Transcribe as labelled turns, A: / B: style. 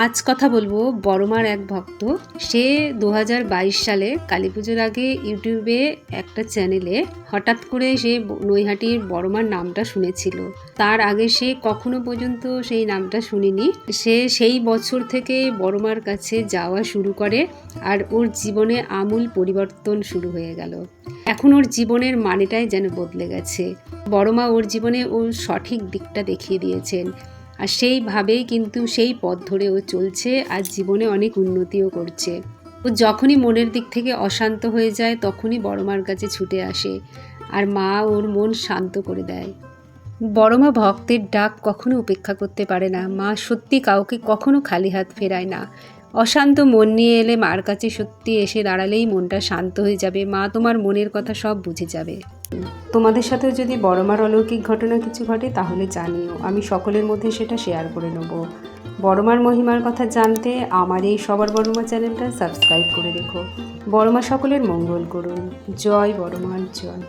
A: আজ কথা বলবো বড়মার এক ভক্ত। সে 2022 সালে কালী পুজোর আগে ইউটিউবে একটা চ্যানেলে হঠাৎ করে সে নৈহাটির বড়মার নামটা শুনেছিল। তার আগে সে কখনো পর্যন্ত সেই নামটা শুনিনি। সে সেই বছর থেকে বড়মার কাছে যাওয়া শুরু করে আর ওর জীবনে আমূল পরিবর্তন শুরু হয়ে গেল। এখন ওর জীবনের মানেটাই যেন বদলে গেছে। বড়মা ওর জীবনে ওর সঠিক দিকটা দেখিয়ে দিয়েছেন, আর সেইভাবেই কিন্তু সেই পথ ধরে ও চলছে আর জীবনে অনেক উন্নতিও করছে। ও যখনই মনের দিক থেকে অশান্ত হয়ে যায় তখনই বড়মার কাছে ছুটে আসে, আর মা ওর মন শান্ত করে দেয়। বড়মা ভক্তের ডাক কখনো উপেক্ষা করতে পারে না। মা সত্যি কাউকে কখনো খালি হাত ফেরায় না। অশান্ত মন নিয়ে এলে মার কাছে সত্যি এসে দাঁড়ালেই মনটা শান্ত হয়ে যাবে। মা তোমার মনের কথা সব বুঝে যাবে। তোমাদের সাথেও যদি বড়মার অলৌকিক ঘটনা কিছু ঘটে তাহলে জানিও, আমি সকলের মধ্যে সেটা শেয়ার করে নেব। বড়মার মহিমার কথা জানতে আমার এই সবার বড়মা চ্যানেলটা সাবস্ক্রাইব করে রেখো। বড়মা সকলের মঙ্গল করুন। জয় বড়মার জয়।